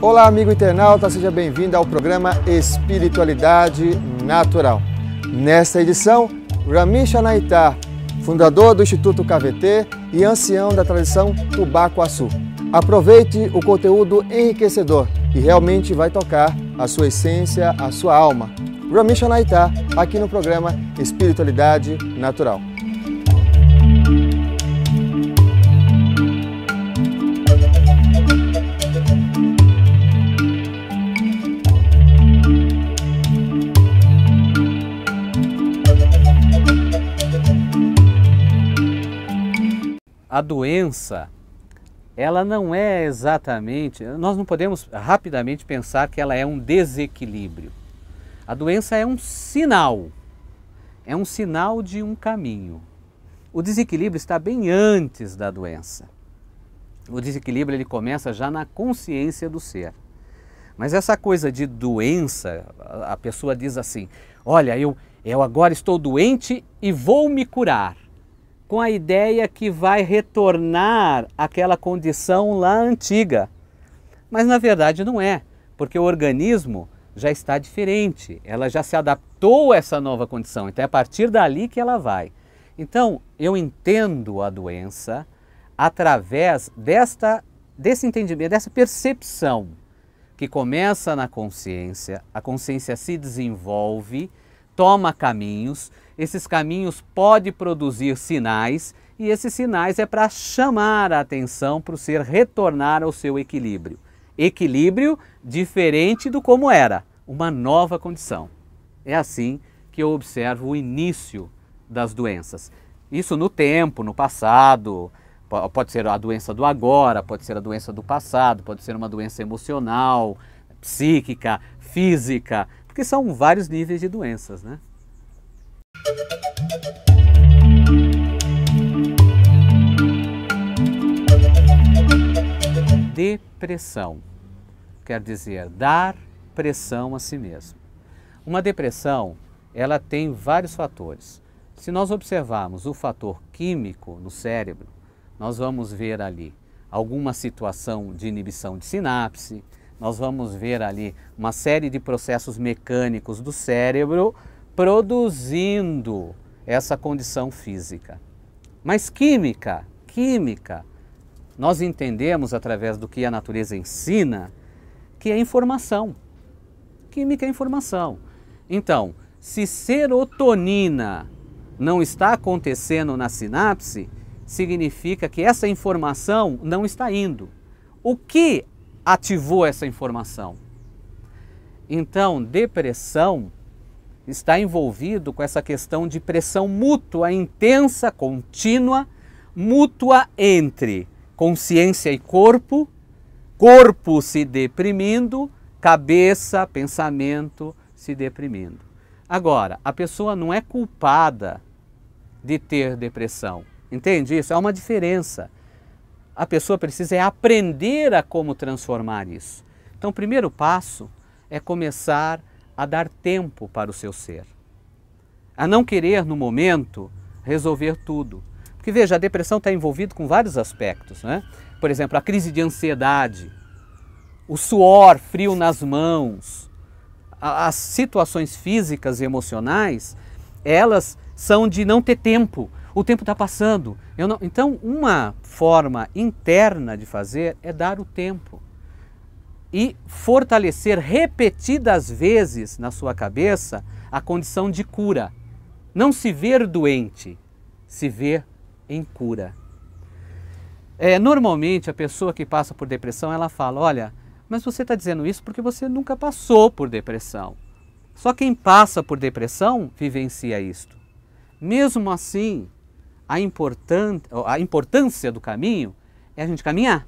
Olá, amigo internauta, seja bem-vindo ao programa Espiritualidade Natural. Nesta edição, Ramesh Anaitar, fundador do Instituto KVT e ancião da tradição Tubacuaçu. Aproveite o conteúdo enriquecedor e realmente vai tocar a sua essência, a sua alma. Ramesh Anaitar, aqui no programa Espiritualidade Natural. A doença, ela não é exatamente, nós não podemos rapidamente pensar que ela é um desequilíbrio. A doença é um sinal de um caminho. O desequilíbrio está bem antes da doença. O desequilíbrio ele começa já na consciência do ser. Mas essa coisa de doença, a pessoa diz assim, olha, eu agora estou doente e vou me curar, com a ideia que vai retornar àquela condição lá antiga. Mas na verdade não é, porque o organismo já está diferente, ela já se adaptou a essa nova condição, então é a partir dali que ela vai. Então eu entendo a doença através desse entendimento, dessa percepção que começa na consciência, a consciência se desenvolve, toma caminhos, esses caminhos podem produzir sinais e esses sinais é para chamar a atenção para o ser retornar ao seu equilíbrio. Equilíbrio diferente do como era, uma nova condição. É assim que eu observo o início das doenças. Isso no tempo, no passado, pode ser a doença do agora, pode ser a doença do passado, pode ser uma doença emocional, psíquica, física, porque são vários níveis de doenças, né? Depressão quer dizer dar pressão a si mesmo. Uma depressão, ela tem vários fatores. Se nós observarmos o fator químico no cérebro, nós vamos ver ali alguma situação de inibição de sinapse, nós vamos ver ali uma série de processos mecânicos do cérebro produzindo essa condição física. Mas química, nós entendemos através do que a natureza ensina, que é informação. Química é informação. Então, se serotonina não está acontecendo na sinapse, significa que essa informação não está indo. O que ativou essa informação? Então, depressão está envolvido com essa questão de pressão mútua, intensa, contínua, mútua entre consciência e corpo, corpo se deprimindo, cabeça, pensamento se deprimindo. Agora, a pessoa não é culpada de ter depressão, entende isso? Há uma diferença. A pessoa precisa aprender a como transformar isso. Então, o primeiro passo é começar a dar tempo para o seu ser, a não querer no momento resolver tudo. Porque veja, a depressão está envolvida com vários aspectos, né? Por exemplo, a crise de ansiedade, o suor frio nas mãos, as situações físicas e emocionais, elas são de não ter tempo, o tempo está passando. Então, uma forma interna de fazer é dar o tempo e fortalecer repetidas vezes na sua cabeça a condição de cura. Não se ver doente, se ver em cura. Normalmente a pessoa que passa por depressão, ela fala, olha, mas você está dizendo isso porque você nunca passou por depressão. Só quem passa por depressão vivencia isto. Mesmo assim, a importância do caminho é a gente caminhar.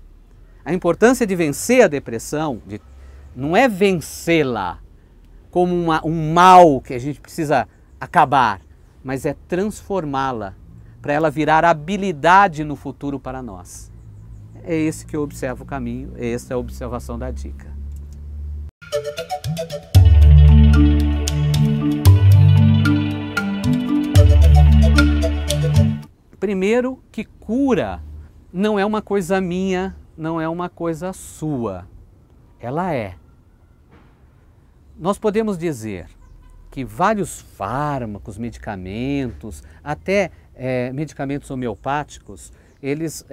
A importância de vencer a depressão, não é vencê-la como um mal que a gente precisa acabar, mas é transformá-la para ela virar habilidade no futuro para nós. É esse que eu observo o caminho, essa é a observação da dica. Primeiro, que cura não é uma coisa minha não é uma coisa sua, ela é. Nós podemos dizer que vários fármacos, medicamentos, até medicamentos homeopáticos, eles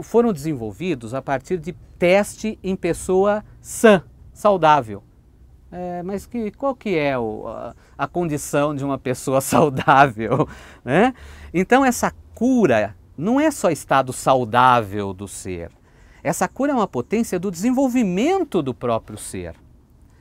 foram desenvolvidos a partir de teste em pessoa sã, saudável. Mas qual que é a condição de uma pessoa saudável, né? Então essa cura não é só estado saudável do ser. Essa cura é uma potência do desenvolvimento do próprio ser.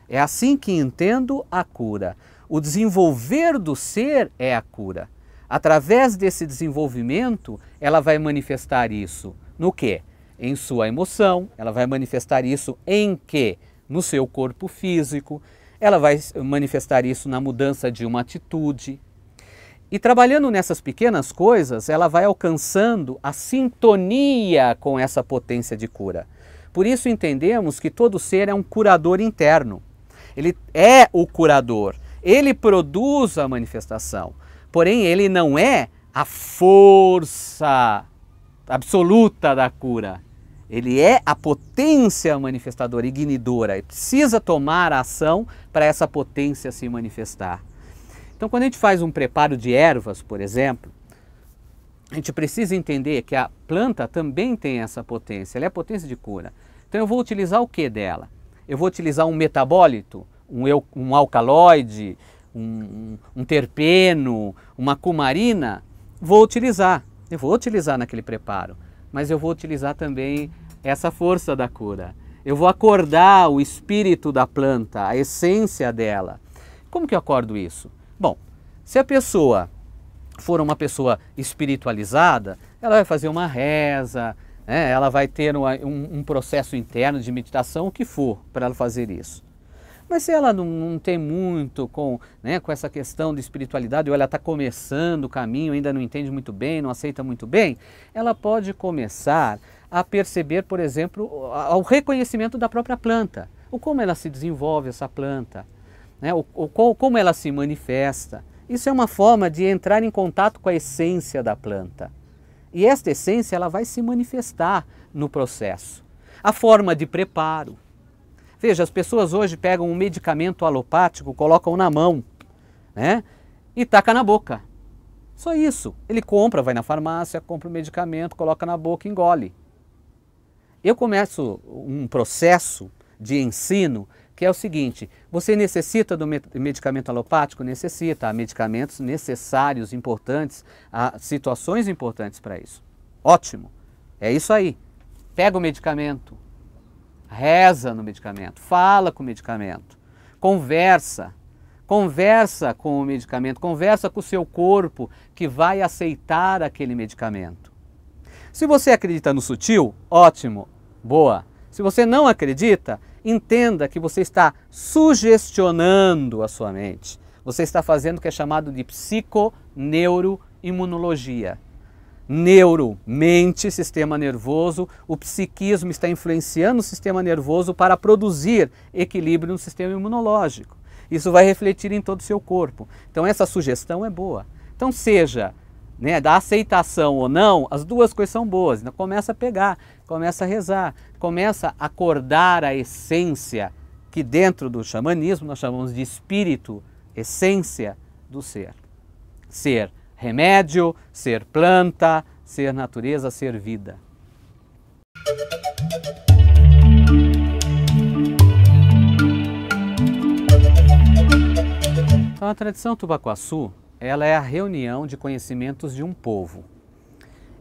É assim que entendo a cura. O desenvolver do ser é a cura. Através desse desenvolvimento, ela vai manifestar isso no quê? Em sua emoção, ela vai manifestar isso em quê? No seu corpo físico, ela vai manifestar isso na mudança de uma atitude. E trabalhando nessas pequenas coisas, ela vai alcançando a sintonia com essa potência de cura. Por isso entendemos que todo ser é um curador interno. Ele é o curador, ele produz a manifestação, porém ele não é a força absoluta da cura. Ele é a potência manifestadora, ignidora, e precisa tomar a ação para essa potência se manifestar. Então, quando a gente faz um preparo de ervas, por exemplo, a gente precisa entender que a planta também tem essa potência, ela é a potência de cura. Então, eu vou utilizar o que dela? Eu vou utilizar um metabólito, um alcaloide, um terpeno, uma cumarina? Vou utilizar, eu vou utilizar naquele preparo, mas eu vou utilizar também essa força da cura. Eu vou acordar o espírito da planta, a essência dela. Como que eu acordo isso? Bom, se a pessoa for uma pessoa espiritualizada, ela vai fazer uma reza, né? Ela vai ter um processo interno de meditação, o que for, para ela fazer isso. Mas se ela não tem muito com essa questão de espiritualidade, ou ela está começando o caminho, ainda não entende muito bem, não aceita muito bem, ela pode começar a perceber, por exemplo, o reconhecimento da própria planta. O como ela se desenvolve, essa planta, né? Como ela se manifesta. Isso é uma forma de entrar em contato com a essência da planta. E esta essência ela vai se manifestar no processo. A forma de preparo. Veja, as pessoas hoje pegam um medicamento alopático, colocam na mão, né? E taca na boca. Só isso. Ele compra, vai na farmácia, compra o medicamento, coloca na boca e engole. Eu começo um processo de ensino que é o seguinte: você necessita do medicamento alopático? Necessita. Há medicamentos necessários, importantes, há situações importantes para isso. Ótimo. É isso aí. Pega o medicamento. Reza no medicamento, fala com o medicamento, conversa com o medicamento, conversa com o seu corpo que vai aceitar aquele medicamento. Se você acredita no sutil, ótimo, boa. Se você não acredita, entenda que você está sugestionando a sua mente. Você está fazendo o que é chamado de psiconeuroimunologia. Neuro, mente, sistema nervoso, o psiquismo está influenciando o sistema nervoso para produzir equilíbrio no sistema imunológico. Isso vai refletir em todo o seu corpo. Então essa sugestão é boa. Então seja da aceitação ou não, as duas coisas são boas. Então começa a pegar, começa a rezar, começa a acordar a essência que dentro do xamanismo nós chamamos de espírito, essência do ser. Ser remédio, ser planta, ser natureza, ser vida. Então, a tradição Tubacuaçu, ela é a reunião de conhecimentos de um povo.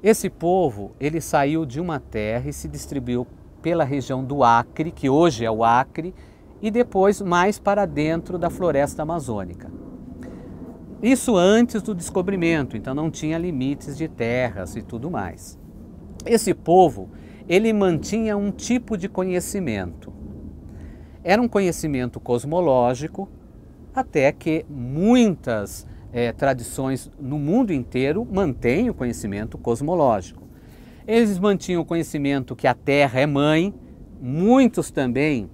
Esse povo, ele saiu de uma terra e se distribuiu pela região do Acre, que hoje é o Acre, e depois mais para dentro da floresta amazônica. Isso antes do descobrimento, então não tinha limites de terras e tudo mais. Esse povo, ele mantinha um tipo de conhecimento. Era um conhecimento cosmológico, até que muitas tradições no mundo inteiro mantêm o conhecimento cosmológico. Eles mantinham o conhecimento que a Terra é mãe, muitos também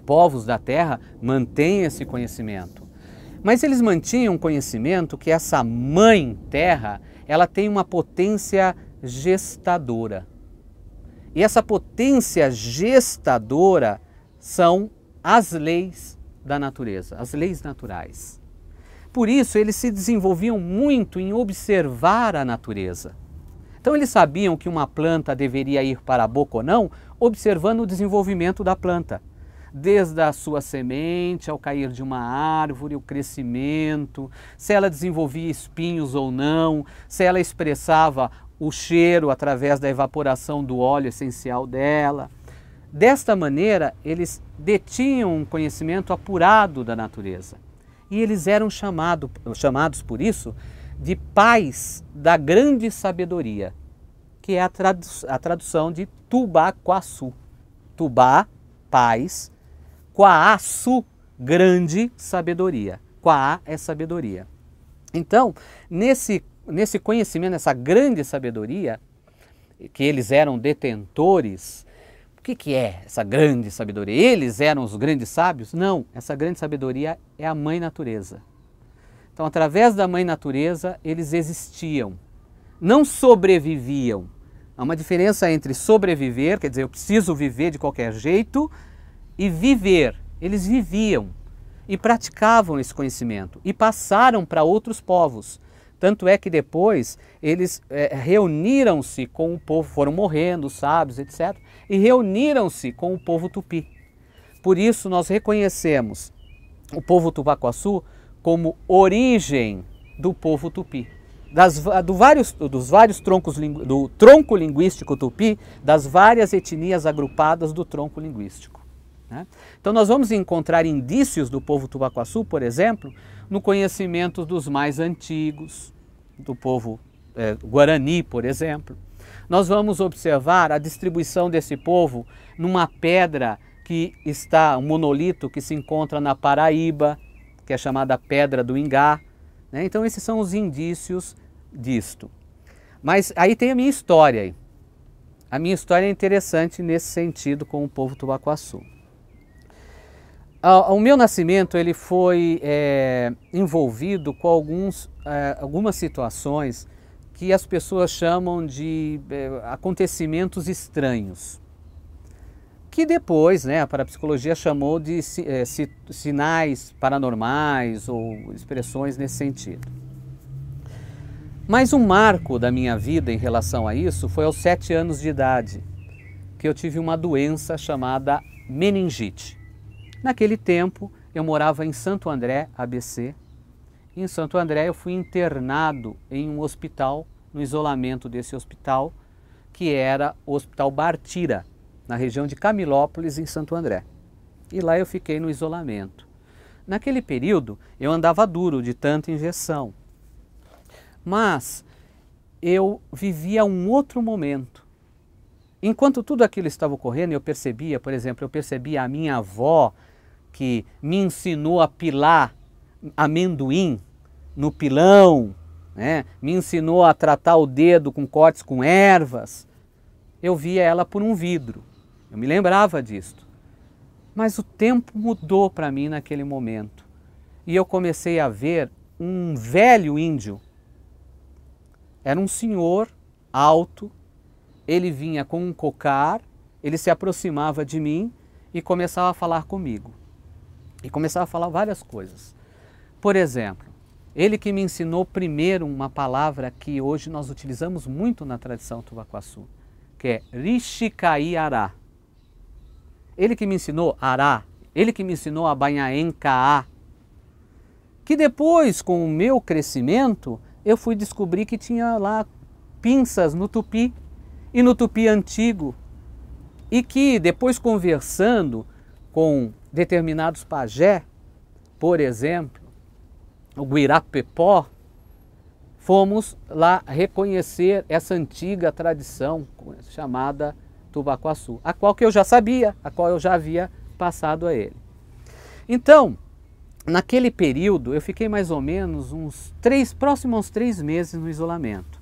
povos da Terra mantêm esse conhecimento. Mas eles mantinham um conhecimento que essa mãe terra, ela tem uma potência gestadora. E essa potência gestadora são as leis da natureza, as leis naturais. Por isso, eles se desenvolviam muito em observar a natureza. Então, eles sabiam que uma planta deveria ir para a boca ou não, observando o desenvolvimento da planta. Desde a sua semente, ao cair de uma árvore, o crescimento, se ela desenvolvia espinhos ou não, se ela expressava o cheiro através da evaporação do óleo essencial dela. Desta maneira, eles detinham um conhecimento apurado da natureza. E eles eram chamados por isso de pais da grande sabedoria, que é a tradução de Tubaquaçu. Tubá, pais, Quaaçu, grande sabedoria. Quaa é sabedoria. Então, nesse conhecimento, nessa grande sabedoria, que eles eram detentores. O que é essa grande sabedoria? Eles eram os grandes sábios? Não, essa grande sabedoria é a Mãe Natureza. Então, através da Mãe Natureza, eles existiam, não sobreviviam. Há uma diferença entre sobreviver, quer dizer, eu preciso viver de qualquer jeito, e viver. Eles viviam e praticavam esse conhecimento e passaram para outros povos. Tanto é que depois eles reuniram-se com o povo, foram morrendo, os sábios, etc., e reuniram-se com o povo tupi. Por isso nós reconhecemos o povo Tubaquaçu como origem do povo tupi. Dos vários troncos, do tronco linguístico tupi, das várias etnias agrupadas do tronco linguístico. Né? Então nós vamos encontrar indícios do povo Tubaquaçu, por exemplo, no conhecimento dos mais antigos, do povo Guarani, por exemplo. Nós vamos observar a distribuição desse povo numa pedra que está, um monolito que se encontra na Paraíba, que é chamada Pedra do Ingá. Né? Então esses são os indícios disto. Mas aí tem a minha história. A minha história é interessante nesse sentido com o povo Tubaquaçu. O meu nascimento ele foi envolvido com algumas situações que as pessoas chamam de acontecimentos estranhos, que depois, né, a parapsicologia chamou de sinais paranormais ou expressões nesse sentido. Mas um marco da minha vida em relação a isso foi aos 7 anos de idade, que eu tive uma doença chamada meningite. Naquele tempo, eu morava em Santo André, ABC. Em Santo André, eu fui internado em um hospital, no isolamento desse hospital, que era o Hospital Bartira, na região de Camilópolis, em Santo André. E lá eu fiquei no isolamento. Naquele período, eu andava duro de tanta injeção. Mas eu vivia um outro momento. Enquanto tudo aquilo estava ocorrendo, eu percebia, por exemplo, a minha avó, que me ensinou a pilar amendoim no pilão, né? Me ensinou a tratar o dedo com cortes com ervas. Eu via ela por um vidro, eu me lembrava disto. Mas o tempo mudou para mim naquele momento. E eu comecei a ver um velho índio. Era um senhor alto, ele vinha com um cocar, ele se aproximava de mim e começava a falar comigo. E começava a falar várias coisas. Por exemplo, ele que me ensinou primeiro uma palavra que hoje nós utilizamos muito na tradição Tubaquaçu, que é Rishikaiará. Ele que me ensinou Ará, ele que me ensinou a Banhaencaá, que depois, com o meu crescimento, eu fui descobrir que tinha lá pinças no tupi, e no tupi antigo, e que depois conversando com determinados pajé, por exemplo, o Guirapepó, fomos lá reconhecer essa antiga tradição chamada Tubaquaçu, a qual que eu já sabia, a qual eu já havia passado a ele. Então, naquele período, eu fiquei mais ou menos próximo aos 3 meses no isolamento.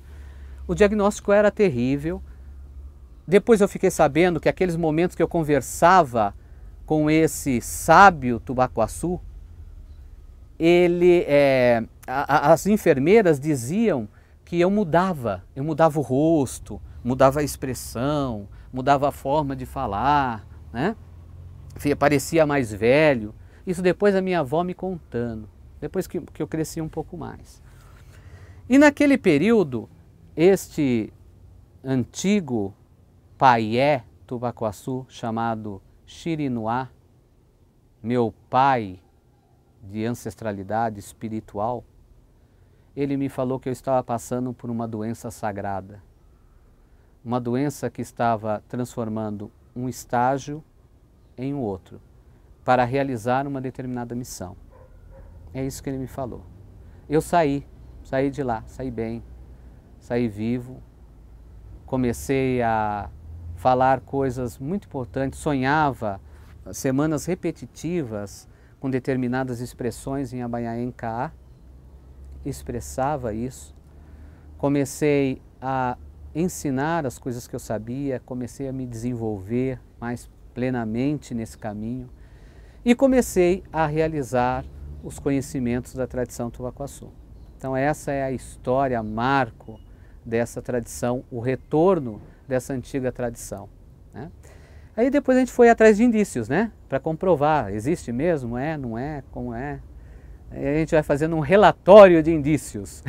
O diagnóstico era terrível. Depois eu fiquei sabendo que aqueles momentos que eu conversava com esse sábio Tubaquaçu, as enfermeiras diziam que eu mudava o rosto, mudava a expressão, mudava a forma de falar, né? Parecia mais velho. Isso depois a minha avó me contando, depois que eu cresci um pouco mais. E naquele período, este antigo paié Tubacuaçu, chamado Xirinuá, meu pai de ancestralidade espiritual, ele me falou que eu estava passando por uma doença sagrada. Uma doença que estava transformando um estágio em um outro, para realizar uma determinada missão. É isso que ele me falou. Eu saí de lá, saí bem, saí vivo, comecei a falar coisas muito importantes, sonhava semanas repetitivas com determinadas expressões em Abanhaém-Kaá, expressava isso, comecei a ensinar as coisas que eu sabia, comecei a me desenvolver mais plenamente nesse caminho e comecei a realizar os conhecimentos da tradição Tubacuaçu. Então essa é a história, marco dessa tradição, o retorno dessa antiga tradição, né? Aí depois a gente foi atrás de indícios, né? Para comprovar, existe mesmo, é, não é, como é. Aí a gente vai fazendo um relatório de indícios.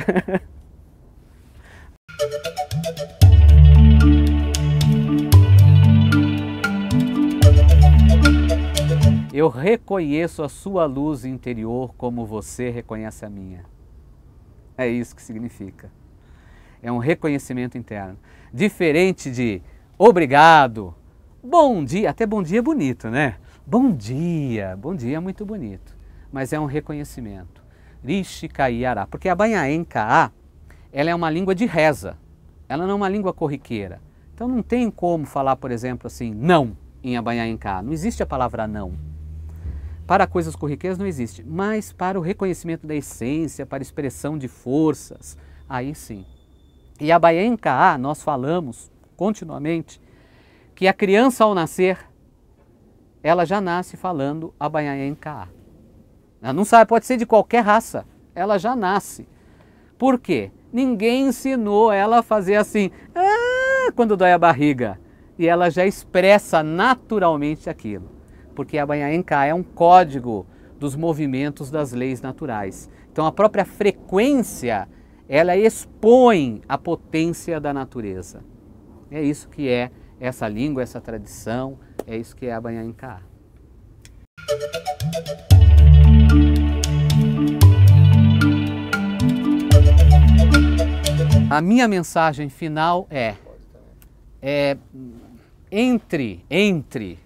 Eu reconheço a sua luz interior como você reconhece a minha. É isso que significa. É um reconhecimento interno. Diferente de obrigado, bom dia, até bom dia é bonito, né? Bom dia é muito bonito. Mas é um reconhecimento. Rishi Kaiará, porque a Abanhaém-Kaá, ela é uma língua de reza. Ela não é uma língua corriqueira. Então não tem como falar, por exemplo, assim, não em Abanhaém-Kaá. Não existe a palavra não. Para coisas corriqueiras não existe, mas para o reconhecimento da essência, para a expressão de forças, aí sim. E a Abanhaém-Kaá, nós falamos continuamente que a criança ao nascer, ela já nasce falando Abanhaém-Kaá. Ela não sabe, pode ser de qualquer raça, ela já nasce. Por quê? Ninguém ensinou ela a fazer assim, quando dói a barriga. E ela já expressa naturalmente aquilo. Porque a Abanhaém-Kaá é um código dos movimentos das leis naturais. Então a própria frequência, ela expõe a potência da natureza. É isso que é essa língua, essa tradição, é isso que é a Abanhaém-Kaá. A minha mensagem final é entre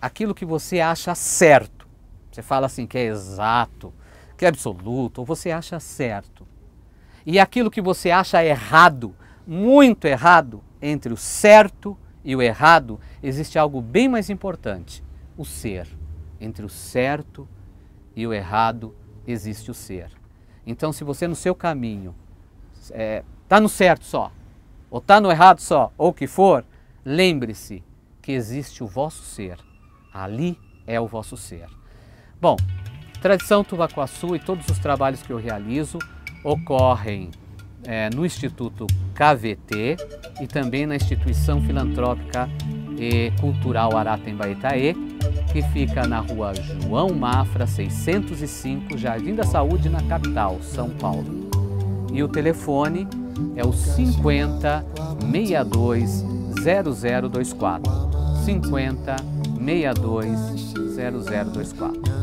aquilo que você acha certo, você fala assim que é exato, que é absoluto, ou você acha certo, e aquilo que você acha errado, muito errado, entre o certo e o errado, existe algo bem mais importante, o ser. Entre o certo e o errado existe o ser. Então se você no seu caminho está no certo só, ou está no errado só, ou o que for, lembre-se que existe o vosso ser. Ali é o vosso ser. Bom, Tradição Tubacuaçu e todos os trabalhos que eu realizo ocorrem no Instituto KVT e também na Instituição Filantrópica e Cultural Arata Embaetaê, que fica na rua João Mafra, 605, Jardim da Saúde, na capital, São Paulo. E o telefone é o 50 62 0024. 50 62 0024.